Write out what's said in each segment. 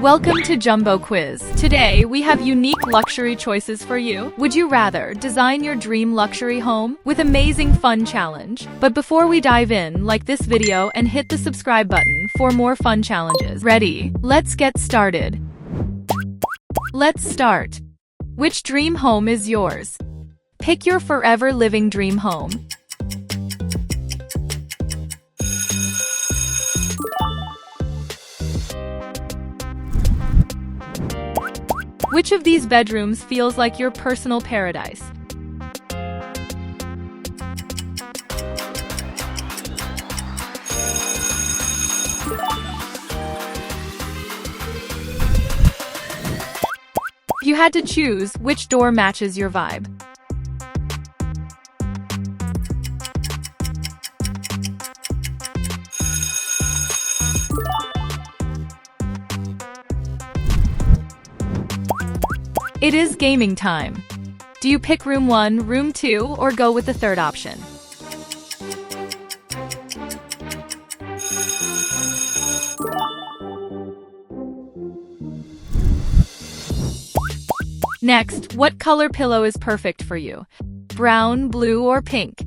Welcome to JumboQuiz. Today, we have unique luxury choices for you. Would you rather design your dream luxury home with amazing fun challenge? But before we dive in, like this video and hit the subscribe button for more fun challenges. Ready? Let's get started. Let's start. Which dream home is yours? Pick your forever living dream home. Which of these bedrooms feels like your personal paradise? If you had to choose, which door matches your vibe? It is gaming time. Do you pick room 1, room 2, or go with the third option? Next, what color pillow is perfect for you? Brown, blue, or pink?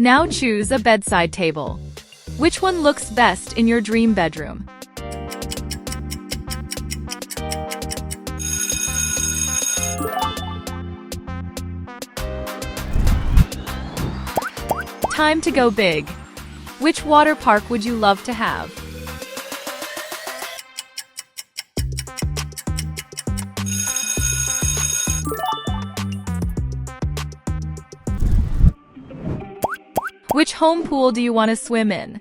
Now choose a bedside table. Which one looks best in your dream bedroom? Time to go big. Which water park would you love to have? Which home pool do you want to swim in?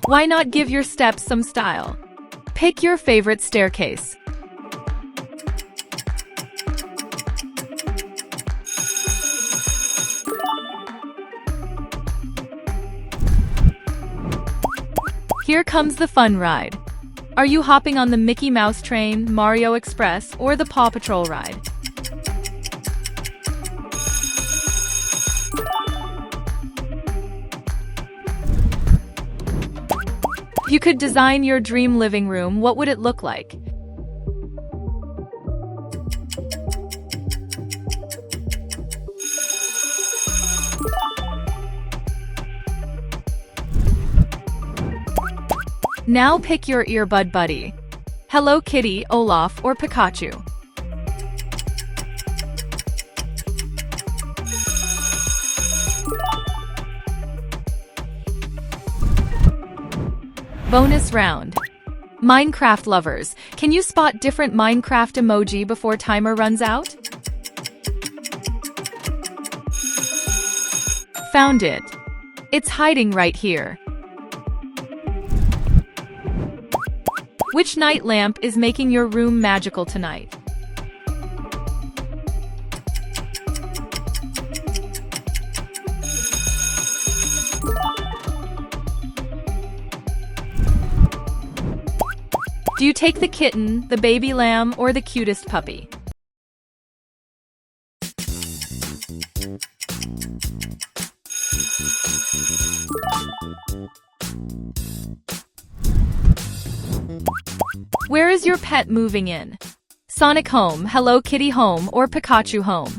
Why not give your steps some style? Pick your favorite staircase. Here comes the fun ride. Are you hopping on the Mickey Mouse train, Mario Express, or the Paw Patrol ride? If you could design your dream living room, what would it look like? Now pick your earbud buddy. Hello Kitty, Olaf, or Pikachu. Bonus round. Minecraft lovers, can you spot different Minecraft emoji before timer runs out? Found it. It's hiding right here. Which night lamp is making your room magical tonight? Do you take the kitten, the baby lamb, or the cutest puppy? Where is your pet moving in? Sonic home, Hello Kitty home, or Pikachu home?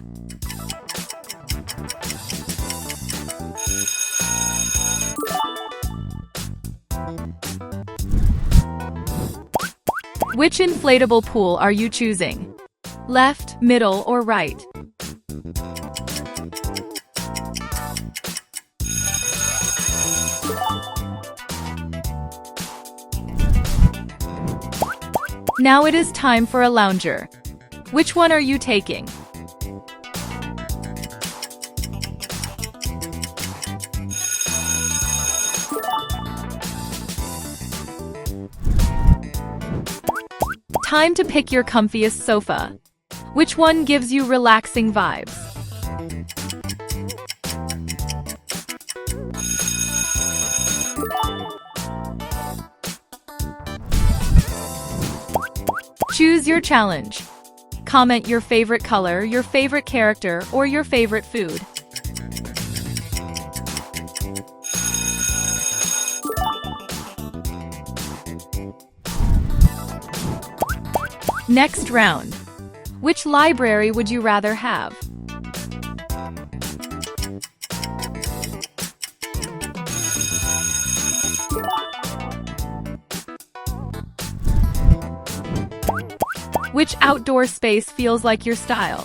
Which inflatable pool are you choosing? Left, middle, or right? Now it is time for a lounger. Which one are you taking? Time to pick your comfiest sofa. Which one gives you relaxing vibes? Choose your challenge. Comment your favorite color, your favorite character, or your favorite food. Next round. Which library would you rather have? Which outdoor space feels like your style?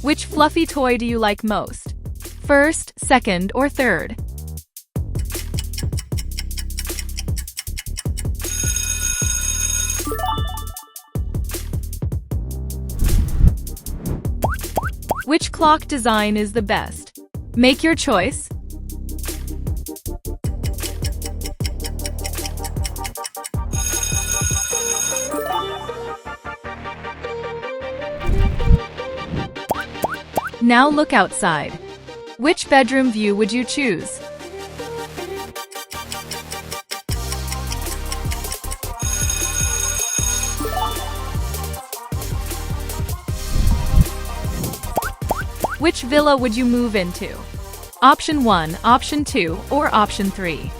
Which fluffy toy do you like most? First, second, or third? Which clock design is the best? Make your choice. Now look outside. Which bedroom view would you choose? Which villa would you move into? Option 1, Option 2, or Option 3?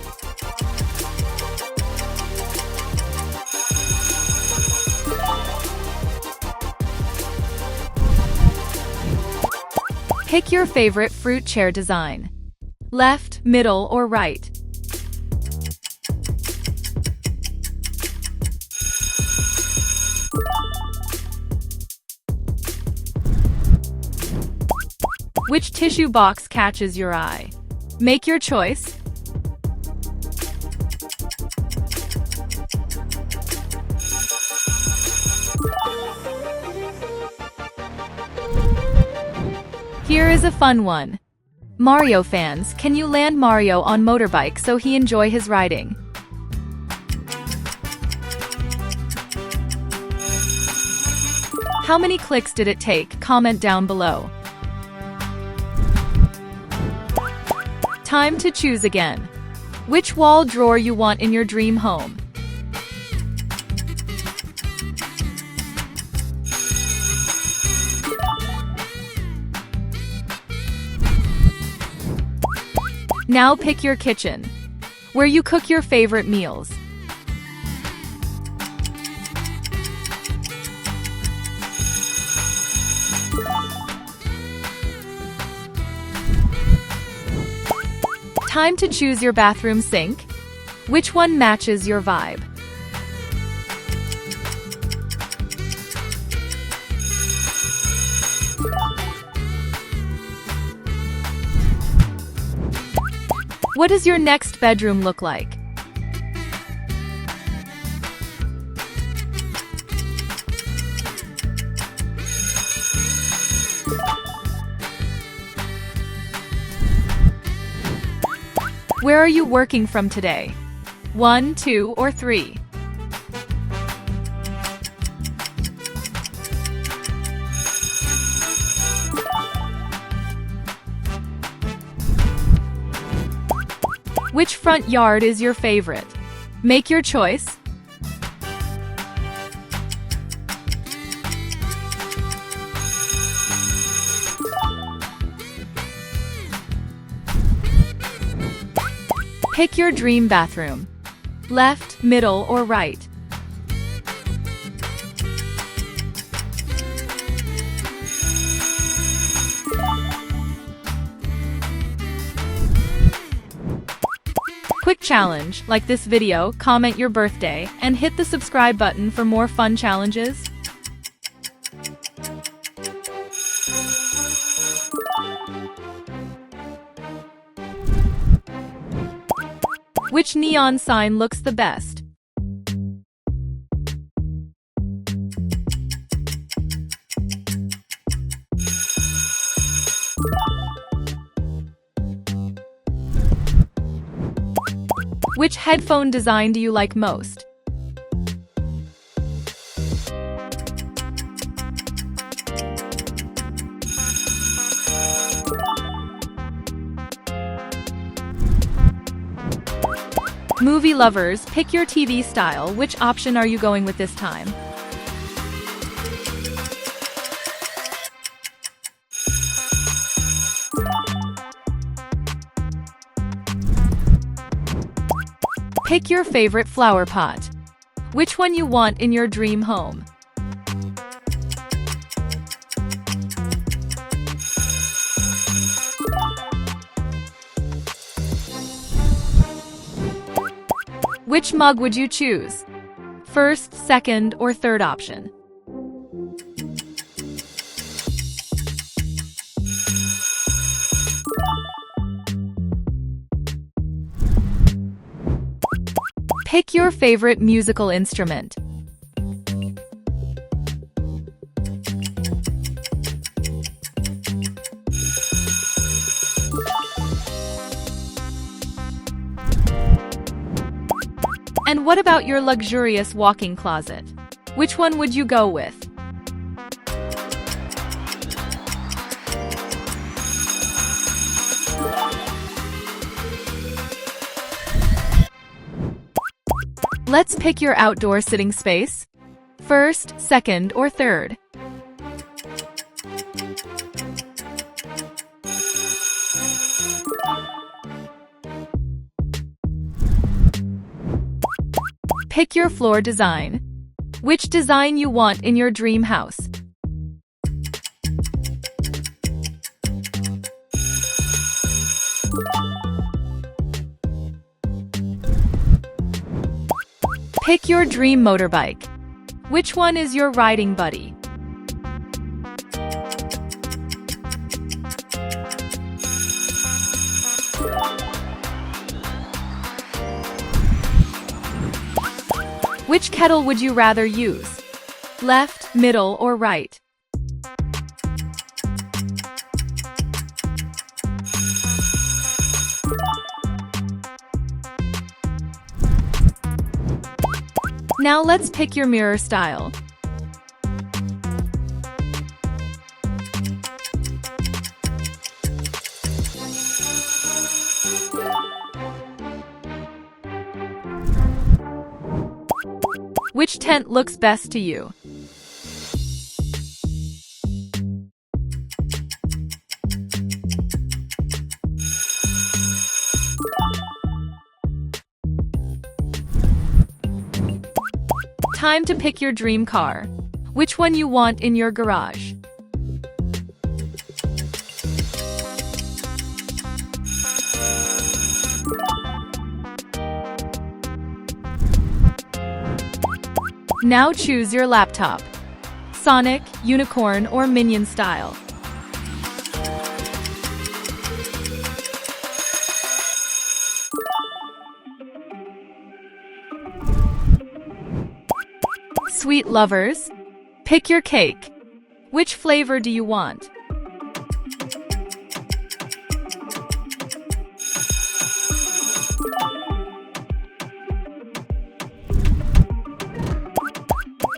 Pick your favorite fruit chair design. Left, middle, or right? Which tissue box catches your eye? Make your choice. Here is a fun one. Mario fans, can you land Mario on motorbike so he enjoy his riding? How many clicks did it take? Comment down below. Time to choose again. Which wall drawer you want in your dream home? Now pick your kitchen, where you cook your favorite meals. Time to choose your bathroom sink. Which one matches your vibe? What does your next bedroom look like? Where are you working from today? 1, 2, or 3? Which front yard is your favorite? Make your choice. Pick your dream bathroom. Left, middle, or right? Quick challenge, like this video, comment your birthday, and hit the subscribe button for more fun challenges. Which neon sign looks the best? Which headphone design do you like most? Movie lovers, pick your TV style. Which option are you going with this time? Pick your favorite flower pot. Which one you want in your dream home? Which mug would you choose? First, second, or third option? Pick your favorite musical instrument. And what about your luxurious walk-in closet? Which one would you go with? Let's pick your outdoor sitting space. First, second, or third? Pick your floor design. Which design you want in your dream house? Pick your dream motorbike. Which one is your riding buddy? Which kettle would you rather use? Left, middle, or right? Now let's pick your mirror style. Which tent looks best to you? Time to pick your dream car. Which one you want in your garage? Now choose your laptop. Sonic, Unicorn, or Minion style. Sweet lovers, pick your cake. Which flavor do you want?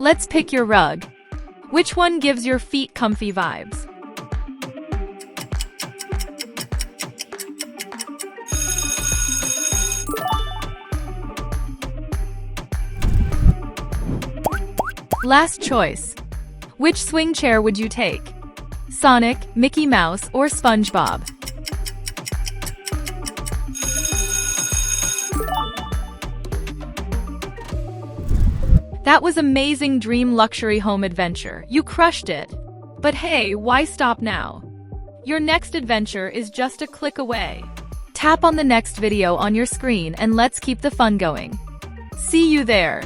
Let's pick your rug. Which one gives your feet comfy vibes? Last choice. Which swing chair would you take? Sonic, Mickey Mouse, or SpongeBob? That was amazing dream luxury home adventure. You crushed it. But hey, why stop now? Your next adventure is just a click away. Tap on the next video on your screen and let's keep the fun going. See you there.